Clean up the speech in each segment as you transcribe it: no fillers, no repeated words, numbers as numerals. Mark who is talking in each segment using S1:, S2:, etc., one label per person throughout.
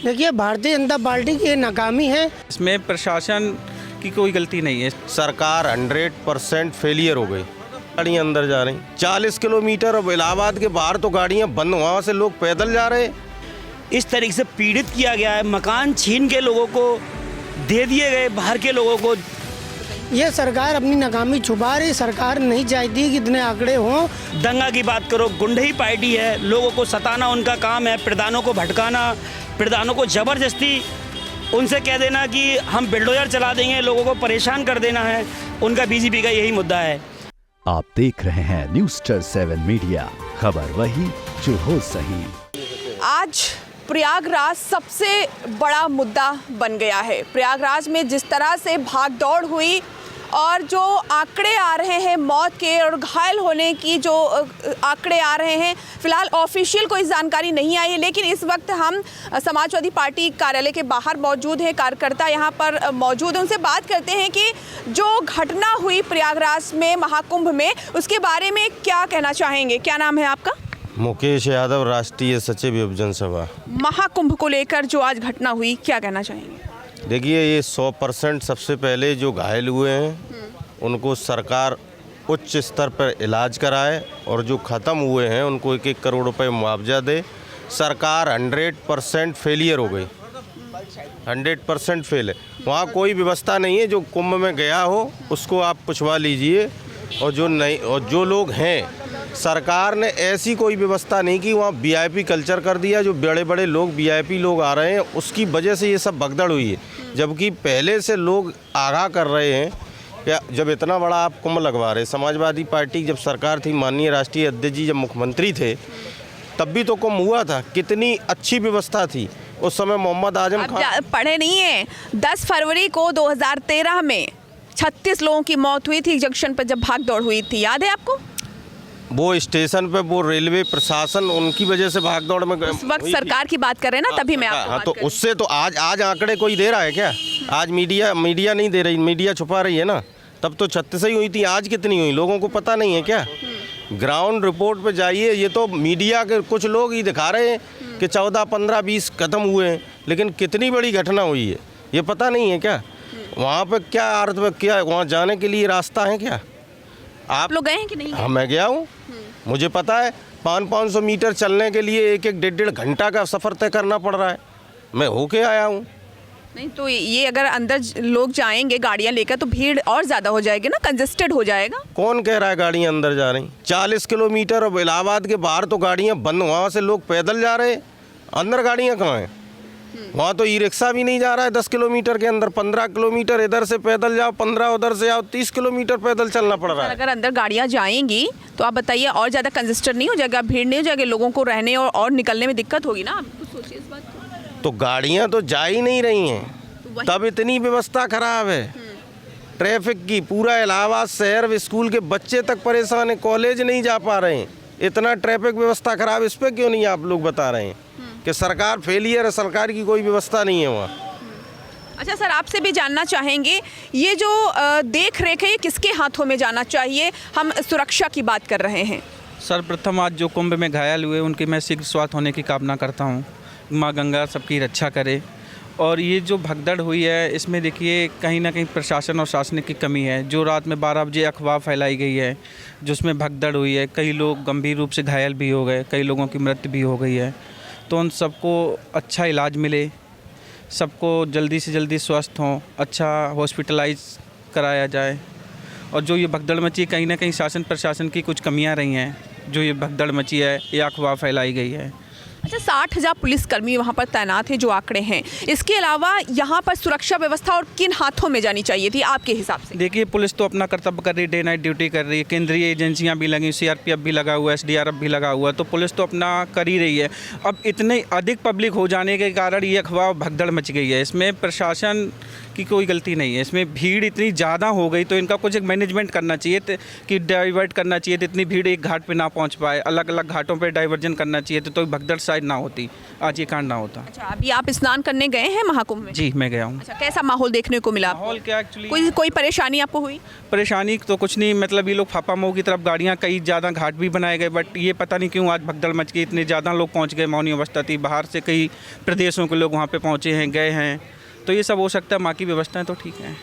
S1: देखिए, भारतीय जनता पार्टी की नाकामी है।
S2: इसमें प्रशासन की कोई गलती नहीं है।
S3: सरकार 100% फेलियर हो गई। गाड़ियाँ अंदर जा रही 40 किलोमीटर, अब इलाहाबाद के बाहर तो गाड़ियाँ बंद, वहाँ से लोग पैदल जा रहे।
S4: इस तरीके से पीड़ित किया गया है, मकान छीन के लोगों को दे दिए गए, बाहर के लोगों को।
S1: ये सरकार अपनी नाकामी छुपा रही। सरकार नहीं चाहती कि इतने आंकड़े हों।
S4: दंगा की बात करो, गुंडई पार्टी है, लोगों को सताना उनका काम है, प्रधानों को भटकाना, प्रधानों को जबरदस्ती उनसे कह देना कि हम बिल्डोजर चला देंगे, लोगों को परेशान कर देना है। उनका बीजेपी का यही मुद्दा है।
S5: आप देख रहे हैं न्यूज़7 मीडिया, खबर वही जो हो सही।
S6: आज प्रयागराज सबसे बड़ा मुद्दा बन गया है। प्रयागराज में जिस तरह से भागदौड़ हुई और जो आंकड़े आ रहे हैं मौत के और घायल होने की, जो आंकड़े आ रहे हैं, फिलहाल ऑफिशियल कोई जानकारी नहीं आई है। लेकिन इस वक्त हम समाजवादी पार्टी कार्यालय के बाहर मौजूद हैं, कार्यकर्ता यहाँ पर मौजूद हैं। उनसे बात करते हैं कि जो घटना हुई प्रयागराज में महाकुंभ में, उसके बारे में क्या कहना चाहेंगे। क्या नाम है आपका?
S3: मुकेश यादव, राष्ट्रीय सचिव विभजन सभा।
S6: महाकुंभ को लेकर जो आज घटना हुई, क्या कहना चाहेंगे?
S3: देखिए, ये 100% सबसे पहले जो घायल हुए हैं उनको सरकार उच्च स्तर पर इलाज कराए और जो ख़त्म हुए हैं उनको 1-1 करोड़ रुपए मुआवजा दे। सरकार 100% फेलियर हो गई, 100% फेल है। वहाँ कोई व्यवस्था नहीं है। जो कुंभ में गया हो उसको आप पूछवा लीजिए, और जो नहीं, और जो लोग हैं, सरकार ने ऐसी कोई व्यवस्था नहीं की। वहाँ वीआईपी कल्चर कर दिया। जो बड़े बड़े लोग वीआईपी लोग आ रहे हैं, उसकी वजह से ये सब भगदड़ हुई है। जबकि पहले से लोग आगाह कर रहे हैं। या जब इतना बड़ा आप कुंभ लगवा रहे, समाजवादी पार्टी जब सरकार थी, माननीय राष्ट्रीय अध्यक्ष जी जब मुख्यमंत्री थे, तब भी तो कुंभ हुआ था। कितनी अच्छी व्यवस्था थी उस समय। मोहम्मद आजम खान
S6: पढ़े नहीं है, 10 फरवरी को 2013 में 36 लोगों की मौत हुई थी जंक्शन पर जब भागदौड़ हुई थी, याद है आपको?
S3: वो स्टेशन पे वो रेलवे प्रशासन उनकी वजह से भागदौड़ में
S6: उस वक्त सरकार की बात कर रहे हैं ना, तभी मैं आपको
S3: हाँ,
S6: बात
S3: तो
S6: कर रही हूँ।
S3: उससे तो आज आंकड़े कोई दे रहा है क्या? आज मीडिया नहीं दे रही, मीडिया छुपा रही है ना। तब तो 36 ही हुई थी, आज कितनी हुई लोगों को पता नहीं है क्या? ग्राउंड रिपोर्ट पे जाइए। ये तो मीडिया के कुछ लोग ही दिखा रहे हैं कि 14, 15, 20 खत्म हुए हैं, लेकिन कितनी बड़ी घटना हुई है ये पता नहीं है क्या? वहाँ पे क्या अर्थ में क्या, वहाँ जाने के लिए रास्ता है क्या?
S6: आप लोग गए हैं कि नहीं?
S3: हाँ, मैं गया हूँ, मुझे पता है। 500-500 मीटर चलने के लिए 1-1, 1.5 घंटा का सफ़र तय करना पड़ रहा है। मैं होके आया हूँ।
S6: नहीं तो ये अगर अंदर लोग जाएंगे गाड़ियां लेकर तो भीड़ और ज़्यादा हो जाएगी ना, कंजेस्टेड हो जाएगा।
S3: कौन कह रहा है गाड़ियाँ अंदर जा रही? 40 किलोमीटर, अब इलाहाबाद के बाहर तो गाड़ियाँ बंद, वहाँ से लोग पैदल जा रहे। अंदर गाड़ियाँ कहाँ हैं? वहाँ तो ई रिक्शा भी नहीं जा रहा है 10 किलोमीटर के अंदर। 15 किलोमीटर इधर से पैदल जाओ, 15 उधर से आओ, 30 किलोमीटर पैदल चलना पड़ रहा है।
S6: अगर अंदर गाड़ियां जाएंगी तो आप बताइए और ज़्यादा कंजेस्टेड नहीं हो जाएगा, भीड़ नहीं हो जाएगी, लोगों को रहने और निकलने में दिक्कत होगी ना। आप कुछ सोचिए इस बात को।
S3: तो गाड़ियाँ तो जा ही नहीं रही हैं, तब इतनी व्यवस्था खराब है ट्रैफिक की। पूरा इलाहाबाद शहर, स्कूल के बच्चे तक परेशान है, कॉलेज नहीं जा पा रहे हैं। इतना ट्रैफिक व्यवस्था खराब, इस पर क्यों नहीं आप लोग बता रहे हैं कि सरकार फेलियर है, सरकार की कोई व्यवस्था नहीं है वहाँ?
S6: अच्छा सर, आपसे भी जानना चाहेंगे, ये जो देख रेख है ये किसके हाथों में जाना चाहिए? हम सुरक्षा की बात कर रहे हैं।
S2: सर्वप्रथम आज जो कुंभ में घायल हुए उनके मैं शीघ्र स्वास्थ्य होने की कामना करता हूँ। माँ गंगा सबकी रक्षा करे। और ये जो भगदड़ हुई है, इसमें देखिए कहीं ना कहीं प्रशासन और शासन की कमी है। जो रात में 12 बजे अफवाह फैलाई गई है, जिसमें भगदड़ हुई है, कई लोग गंभीर रूप से घायल भी हो गए, कई लोगों की मृत्यु भी हो गई है। तो उन सबको अच्छा इलाज मिले, सबको जल्दी से जल्दी स्वस्थ हों, अच्छा हॉस्पिटलाइज कराया जाए। और जो ये भगदड़ मची है, कहीं ना कहीं शासन प्रशासन की कुछ कमियां रही हैं, जो ये भगदड़ मची है, ये अफवाह फैलाई गई है।
S6: अच्छा, 60,000 पुलिसकर्मी वहाँ पर तैनात हैं, जो आंकड़े हैं। इसके अलावा यहाँ पर सुरक्षा व्यवस्था और किन हाथों में जानी चाहिए थी आपके हिसाब से?
S2: देखिए, पुलिस तो अपना कर्तव्य कर रही है, डे नाइट ड्यूटी कर रही है, केंद्रीय एजेंसियां भी लगी, सीआरपीएफ भी लगा हुआ है, एसडीआरएफ भी लगा हुआ है, तो पुलिस तो अपना कर ही रही है। अब इतने अधिक पब्लिक हो जाने के कारण ये अफवाह भगदड़ मच गई है। इसमें प्रशासन की कोई गलती नहीं है। इसमें भीड़ इतनी ज़्यादा हो गई तो इनका कुछ एक मैनेजमेंट करना चाहिए कि डाइवर्ट करना चाहिए, तो इतनी भीड़ एक घाट पे ना पहुंच पाए, अलग अलग घाटों पे डाइवर्जन करना चाहिए तो भगदड़ साइड ना होती, आज ये कांड ना होता।
S6: अच्छा, अभी आप स्नान करने गए हैं महाकुंभ में?
S2: जी मैं गया हूँ।
S6: अच्छा, कैसा माहौल देखने को मिला?
S2: माहौल क्या एक्चुअली
S6: कोई परेशानी आपको हुई?
S2: परेशानी तो कुछ नहीं, मतलब ये लोग फाफामऊ की तरफ गाड़ियाँ कई ज़्यादा घाट भी बनाए गए, बट ये पता नहीं क्यों आज भगदड़ मच गई, इतने ज़्यादा लोग पहुँच गए। मौनी अवस्था थी, बाहर से कई प्रदेशों के लोग वहाँ पे पहुँचे हैं, गए हैं, तो ये सब हो सकता है। माँ की व्यवस्थाएं तो ठीक है।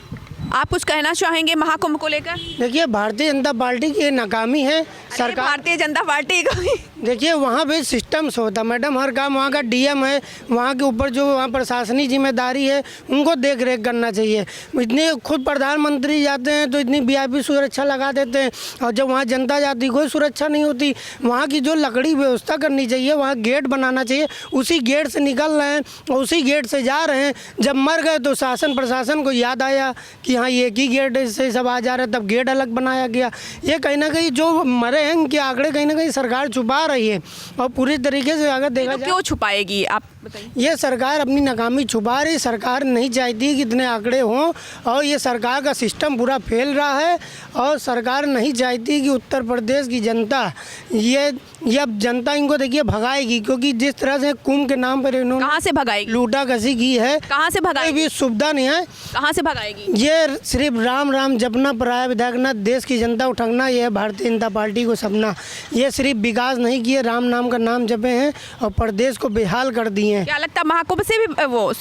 S6: आप कुछ कहना चाहेंगे महाकुंभ को लेकर?
S1: देखिए, भारतीय जनता पार्टी की नाकामी है सरकार।
S6: भारतीय जनता पार्टी को
S1: देखिए, वहाँ पे सिस्टम से होता मैडम, हर काम वहाँ का डीएम है, वहाँ के ऊपर जो वहाँ प्रशासनिक जिम्मेदारी है उनको देख रेख करना चाहिए। इतने खुद प्रधानमंत्री जाते हैं तो इतनी वीआईपी सुरक्षा लगा देते हैं, और जब वहाँ जनता जाती कोई सुरक्षा नहीं होती। वहाँ की जो लकड़ी व्यवस्था करनी चाहिए, वहाँ गेट बनाना चाहिए, उसी गेट से निकल रहे हैं और उसी गेट से जा रहे हैं। जब मर गए तो शासन प्रशासन को याद आया कि हाँ एक ही गेट से सब आ जा रहे हैं, तब गेट अलग बनाया गया। ये कहीं ना कहीं जो मरे हैं इनके आंकड़े कहीं ना कहीं सरकार छुपा रही है, और पूरी तरीके से अगर देखा जाए
S6: क्यों छुपाएगी, आप बताइए।
S1: ये सरकार अपनी नाकामी छुपा रही। सरकार नहीं चाहती कि इतने आंकड़े हों, और ये सरकार का सिस्टम पूरा फेल रहा है, और सरकार नहीं चाहती कि उत्तर प्रदेश की जनता ये अब जनता इनको देखिए भगाएगी, क्योंकि जिस तरह से कुंभ के नाम पर इन्होंने
S6: कहाँ से भगाएगी?
S1: लूटा कसी की है।
S6: कहाँ से भगाएगी?
S1: कोई भी सुविधा नहीं है।
S6: कहाँ से भगाएगी?
S1: ये सिर्फ राम राम जपना, पराया विधायक, देश की जनता उठगना, ये है भारतीय जनता पार्टी को सपना। ये सिर्फ विकास नहीं किए, राम नाम का नाम जपे हैं और प्रदेश को बेहाल कर दिए हैं।
S6: क्या लगता है महाकुंभ से भी वो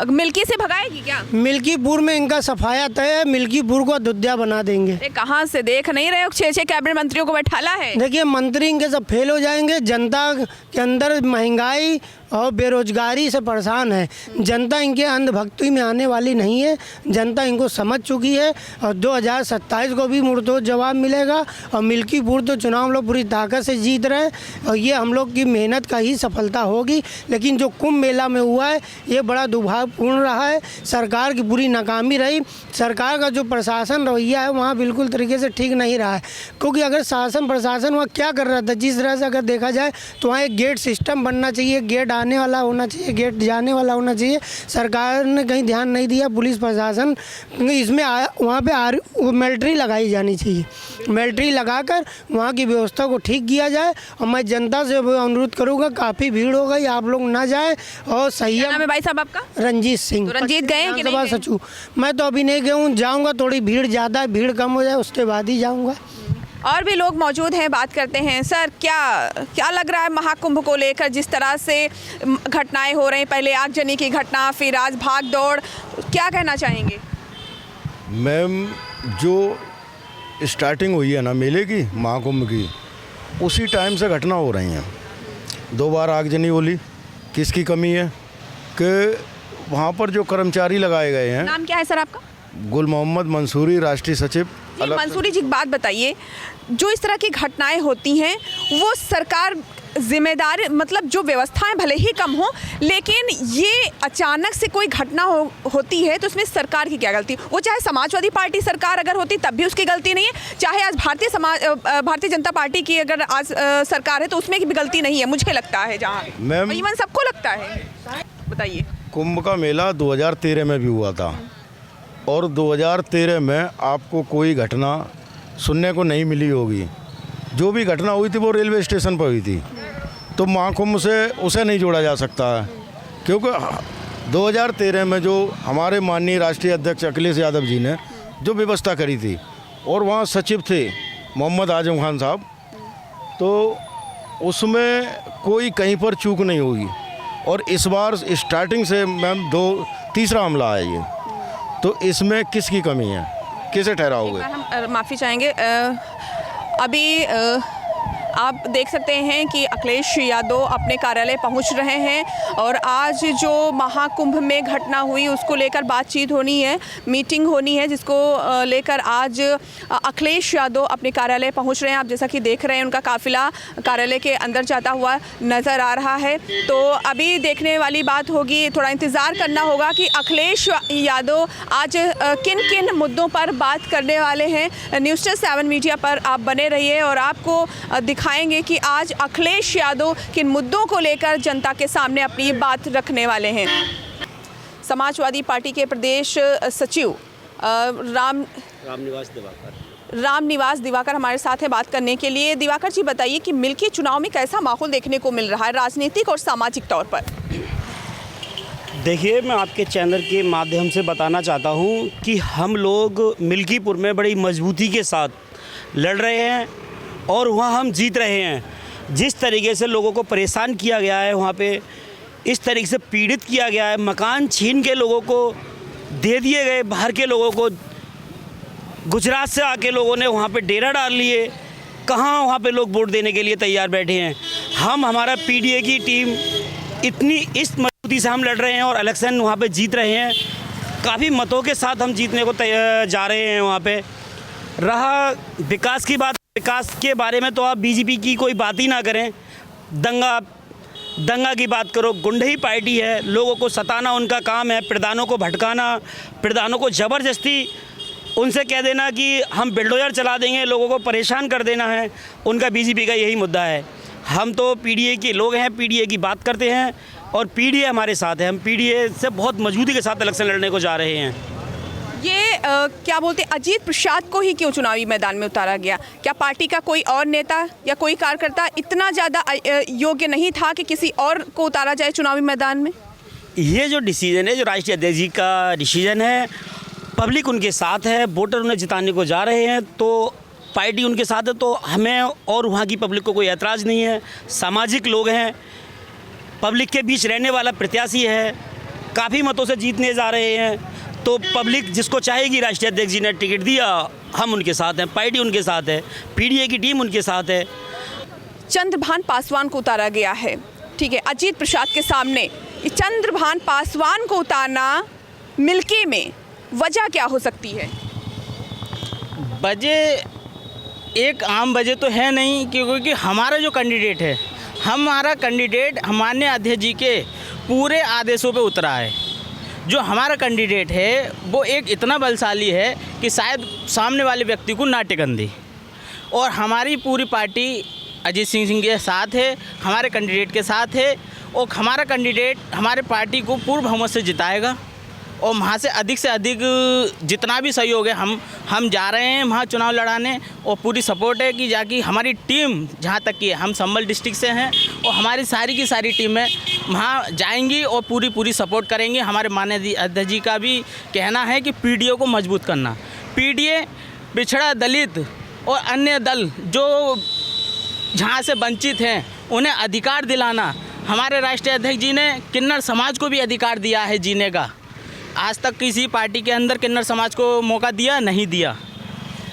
S6: मिल्की से भगाएगी क्या?
S1: मिल्कीपुर में इनका सफाया तय है, मिल्कीपुर को अयोध्या बना देंगे।
S6: कहाँ से देख नहीं रहे हो? 6 कैबिनेट मंत्रियों को बैठाला है।
S1: देखिए, मंत्री इनके सब फेल हो जाएंगे। जनता के अंदर महंगाई और बेरोजगारी से परेशान है। जनता इनके अंधभक्ति में आने वाली नहीं है। जनता इनको समझ चुकी है, और 2027 को भी मुड़तोड़ जवाब मिलेगा। और मिल्कीपुर तो चुनाव हम लोग पूरी ताकत से जीत रहे हैं, और ये हम लोग की मेहनत का ही सफलता होगी। लेकिन जो कुंभ मेला में हुआ है ये बड़ा दुर्भाग्यपूर्ण रहा है। सरकार की पूरी नाकामी रही। सरकार का जो प्रशासन रवैया है वहाँ बिल्कुल तरीके से ठीक नहीं रहा है, क्योंकि अगर शासन प्रशासन वहाँ क्या कर रहा था, जिस तरह से अगर देखा जाए तो वहाँ एक गेट सिस्टम बनना चाहिए, गेट आने वाला होना चाहिए, गेट जाने वाला होना चाहिए। सरकार ने कहीं ध्यान नहीं दिया, पुलिस प्रशासन इसमें वहाँ पे मिलिट्री लगाई जानी चाहिए। मिलिट्री लगाकर वहाँ की व्यवस्था को ठीक किया जाए। और मैं जनता से अनुरोध करूँगा, काफ़ी भीड़ हो गई, आप लोग ना जाएं। और सही
S6: है भाई साहब आपका?
S1: रंजीत सिंह।
S6: तो रंजीत गए हैं कि नहीं गए?
S1: सचू मैं तो अभी नहीं गया हूँ, जाऊँगा। थोड़ी भीड़ ज़्यादा है, भीड़ कम हो जाए उसके बाद ही जाऊँगा।
S6: और भी लोग मौजूद हैं, बात करते हैं। सर, क्या लग रहा है महाकुंभ को लेकर, जिस तरह से घटनाएं हो रही, पहले आगजनी की घटना, फिर आज भाग दौड़, क्या कहना चाहेंगे?
S7: मैम, जो स्टार्टिंग हुई है ना मेले की, महाकुंभ की, उसी टाइम से घटना हो रही हैं। 2 बार आगजनी बोली, किसकी कमी है कि वहाँ पर जो कर्मचारी लगाए गए हैं।
S6: नाम क्या है सर आपका?
S7: गुल मोहम्मद मंसूरी, राष्ट्रीय सचिव।
S6: मंसूरी जी, एक बात बताइए, जो इस तरह की घटनाएं होती हैं वो सरकार जिम्मेदार, मतलब जो व्यवस्थाएं भले ही कम हो, लेकिन ये अचानक से कोई घटना होती है तो उसमें सरकार की क्या गलती? वो चाहे समाजवादी पार्टी सरकार अगर होती तब भी उसकी गलती नहीं है, चाहे आज भारतीय जनता पार्टी की अगर आज सरकार है तो उसमें भी गलती नहीं है, मुझे लगता है। जहाँ
S7: मैम,
S6: इवन सबको लगता है। बताइए।
S7: कुंभ का मेला 2013 में भी हुआ था, और 2013 में आपको कोई घटना सुनने को नहीं मिली होगी। जो भी घटना हुई थी वो रेलवे स्टेशन पर हुई थी, तो महाकुंभ से उसे नहीं जोड़ा जा सकता है, क्योंकि 2013 में जो हमारे माननीय राष्ट्रीय अध्यक्ष अखिलेश यादव जी ने जो व्यवस्था करी थी, और वहाँ सचिव थे मोहम्मद आजम खान साहब, तो उसमें कोई कहीं पर चूक नहीं होगी। और इस बार स्टार्टिंग से मैम तीसरा हमला है ये, तो इसमें किसकी कमी है, किसे ठहराओगे?
S6: हम माफ़ी चाहेंगे। अभी आप देख सकते हैं कि अखिलेश यादव अपने कार्यालय पहुंच रहे हैं, और आज जो महाकुंभ में घटना हुई उसको लेकर बातचीत होनी है, मीटिंग होनी है, जिसको लेकर आज अखिलेश यादव अपने कार्यालय पहुंच रहे हैं। आप जैसा कि देख रहे हैं उनका काफिला कार्यालय के अंदर जाता हुआ नज़र आ रहा है। तो अभी देखने वाली बात होगी, थोड़ा इंतज़ार करना होगा कि अखिलेश यादव आज किन किन मुद्दों पर बात करने वाले हैं। न्यूज़7 मीडिया पर आप बने रहिए और आपको दिखाएंगे कि आज अखिलेश यादव किन मुद्दों को लेकर जनता के सामने अपनी बात रखने वाले हैं। समाजवादी पार्टी के प्रदेश सचिव रामनिवास दिवाकर हमारे साथ हैं बात करने के लिए। दिवाकर जी बताइए कि मिल्की चुनाव में कैसा माहौल देखने को मिल रहा है राजनीतिक और सामाजिक तौर पर?
S4: देखिए, मैं आपके चैनल के माध्यम से बताना चाहता हूं कि हम लोग मिल्कीपुर में बड़ी मजबूती के साथ लड़ रहे हैं और वहां हम जीत रहे हैं। जिस तरीके से लोगों को परेशान किया गया है, वहाँ पे इस तरीके से पीड़ित किया गया है, मकान छीन के लोगों को दे दिए गए, बाहर के लोगों को, गुजरात से आके लोगों ने वहाँ पे डेरा डाल लिए। कहाँ वहाँ पे लोग वोट देने के लिए तैयार बैठे हैं। हमारा पीडीए की टीम इस मजबूती से हम लड़ रहे हैं और इलेक्शन वहाँ पे जीत रहे हैं। काफ़ी मतों के साथ हम जीतने को जा रहे हैं। वहाँ पे रहा विकास की बात, विकास के बारे में तो आप बीजेपी की कोई बात ही ना करें। दंगा की बात करो, गुंडई पार्टी है, लोगों को सताना उनका काम है, प्रधानों को भटकाना, प्रधानों को ज़बरदस्ती उनसे कह देना कि हम बिल्डोजर चला देंगे, लोगों को परेशान कर देना है। उनका बीजेपी का यही मुद्दा है। हम तो पीडीए के लोग हैं, पीडीए की बात करते हैं और पीडीए हमारे साथ है। हम पीडीए से बहुत मजबूती के साथ इलेक्शन लड़ने को जा रहे हैं।
S6: ये क्या बोलते हैं, अजीत प्रसाद को ही क्यों चुनावी मैदान में उतारा गया? क्या पार्टी का कोई और नेता या कोई कार्यकर्ता इतना ज़्यादा योग्य नहीं था कि किसी और को उतारा जाए चुनावी मैदान में?
S4: ये जो डिसीजन है, जो राष्ट्रीय अध्यक्ष जी का डिसीजन है, पब्लिक उनके साथ है, वोटर उन्हें जिताने को जा रहे हैं, तो पार्टी उनके साथ है, तो हमें और वहाँ की पब्लिक को कोई ऐतराज़ नहीं है। सामाजिक लोग हैं, पब्लिक के बीच रहने वाला प्रत्याशी है, काफ़ी मतों से जीतने जा रहे हैं, तो पब्लिक जिसको चाहेगी, राष्ट्रीय अध्यक्ष जी ने टिकट दिया, हम उनके साथ हैं, पार्टी उनके साथ है, पीडीए की टीम उनके साथ है।
S6: चंद्रभान पासवान को उतारा गया है, ठीक है, अजीत प्रसाद के सामने चंद्रभान पासवान को उतारना मिल्की में वजह क्या हो सकती है?
S8: वजह एक आम वजह तो है नहीं, क्योंकि हमारा जो कैंडिडेट है, हमारा कैंडिडेट माननीय अध्यक्ष जी के पूरे आदेशों पे उतरा है। जो हमारा कैंडिडेट है वो एक इतना बलशाली है कि शायद सामने वाले व्यक्ति को ना टिकन दे, और हमारी पूरी पार्टी अजीत सिंह के साथ है, हमारे कैंडिडेट के साथ है, और हमारा कैंडिडेट हमारे पार्टी को पूर्ण बहुमत से जिताएगा और वहाँ से अधिक जितना भी सहयोग है हम जा रहे हैं वहाँ चुनाव लड़ाने, और पूरी सपोर्ट है कि जाकि हमारी टीम जहाँ तक की हम संभल डिस्ट्रिक्ट से हैं और हमारी सारी की सारी टीमें वहाँ जाएंगी और पूरी सपोर्ट करेंगे। हमारे माननीय अध्यक्ष जी का भी कहना है कि पीडीए को मजबूत करना, पीडीए पिछड़ा दलित और अन्य दल जो जहाँ से वंचित हैं उन्हें अधिकार दिलाना। हमारे राष्ट्रीय अध्यक्ष जी ने किन्नर समाज को भी अधिकार दिया है जीने का। आज तक किसी पार्टी के अंदर किन्नर समाज को मौका दिया नहीं दिया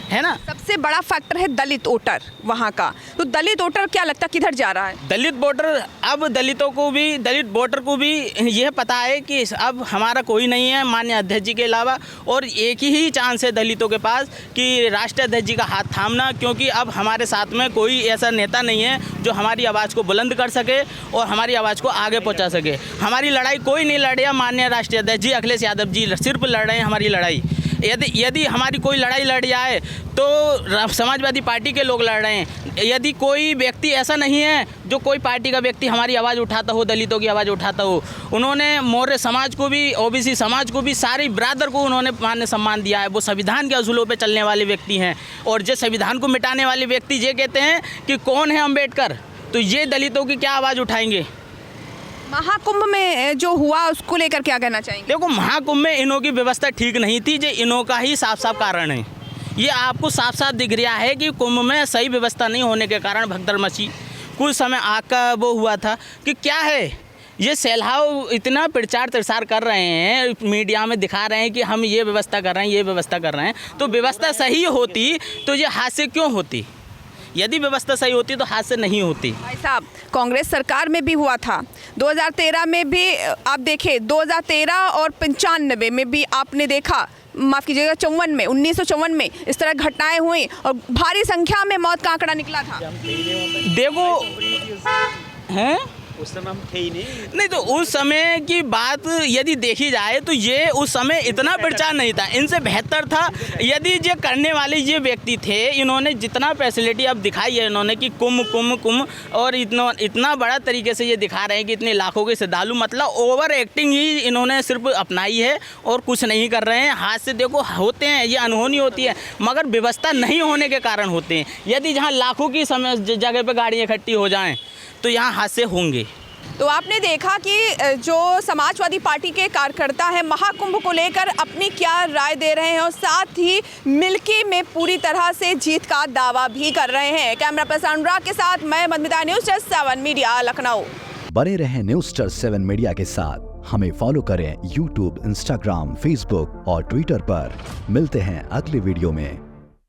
S8: है ना।
S6: सबसे बड़ा फैक्टर है दलित वोटर वहाँ का, तो दलित वोटर क्या लगता है किधर जा रहा है?
S8: दलित वोटर, अब दलित वोटर को भी यह पता है कि अब हमारा कोई नहीं है माननीय अध्यक्ष जी के अलावा, और एक ही चांस है दलितों के पास कि राष्ट्रीय अध्यक्ष जी का हाथ थामना, क्योंकि अब हमारे साथ में कोई ऐसा नेता नहीं है जो हमारी आवाज़ को बुलंद कर सके और हमारी आवाज़ को आगे पहुँचा सके। हमारी लड़ाई कोई नहीं लड़ रहा, माननीय राष्ट्रीय अध्यक्ष जी अखिलेश यादव जी सिर्फ लड़ रहे हैं हमारी लड़ाई। यदि हमारी कोई लड़ाई लड़ जाए तो समाजवादी पार्टी के लोग लड़ रहे हैं। यदि कोई व्यक्ति ऐसा नहीं है जो कोई पार्टी का व्यक्ति हमारी आवाज़ उठाता हो, दलितों की आवाज़ उठाता हो। उन्होंने मौर्य समाज को भी, ओबीसी समाज को भी, सारी बिरादर को उन्होंने मान्य सम्मान दिया है। वो संविधान के असूलों पे चलने वाले व्यक्ति हैं, और जो संविधान को मिटाने वाले व्यक्ति ये कहते हैं कि कौन है अम्बेडकर, तो ये दलितों की क्या आवाज़ उठाएंगे?
S6: महाकुंभ में जो हुआ उसको लेकर क्या कहना चाहेंगे?
S8: देखो, महाकुंभ में इनों की व्यवस्था ठीक नहीं थी, जो इनों का ही साफ कारण है। ये आपको साफ दिख रहा है कि कुंभ में सही व्यवस्था नहीं होने के कारण भगदड़ मची। कुछ समय आग का वो हुआ था कि क्या है ये सैलाब इतना प्रचार प्रसार कर रहे हैं, मीडिया में दिखा रहे हैं कि हम ये व्यवस्था कर रहे हैं, ये व्यवस्था कर रहे हैं। तो व्यवस्था सही होती तो ये हादसे क्यों होती? यदि व्यवस्था सही होती तो हादसे नहीं होती।
S6: भाई साहब, कांग्रेस सरकार में भी हुआ था, 2013 में भी आप देखें, 2013 और 95 में भी आपने देखा, माफ़ कीजिएगा 54 में, 1954 में इस तरह घटनाएं हुई और भारी संख्या में मौत का आंकड़ा निकला था।
S8: देखो हैं
S4: उस समय हम थे ही
S8: नहीं तो उस समय की बात यदि देखी जाए तो ये उस समय इतना प्रचार नहीं था, इनसे बेहतर था। यदि ये करने वाले ये व्यक्ति थे, इन्होंने जितना फैसिलिटी अब दिखाई है इन्होंने कि कुंभ और इतना बड़ा तरीके से ये दिखा रहे हैं कि इतने लाखों के श्रद्धालु, मतलब ओवर एक्टिंग ही इन्होंने सिर्फ अपनाई है और कुछ नहीं कर रहे हैं। हाथ से देखो होते हैं, ये अनहोनी होती है, मगर व्यवस्था नहीं होने के कारण होते हैं। यदि जहाँ लाखों की समय जगह पे गाड़ियाँ इकट्ठी हो जाएं तो यहाँ हादसे होंगे।
S6: तो आपने देखा कि जो समाजवादी पार्टी के कार्यकर्ता हैं महाकुंभ को लेकर अपनी क्या राय दे रहे हैं और साथ ही मिल्की में पूरी तरह से जीत का दावा भी कर रहे हैं। कैमरा पर्सन अनुराग के साथ मैं मधुमिता, न्यूज़7 मीडिया, लखनऊ।
S5: बने रहें न्यूज़7 मीडिया के साथ, हमें फॉलो करें YouTube, Instagram, Facebook और Twitter पर। मिलते हैं अगले वीडियो में।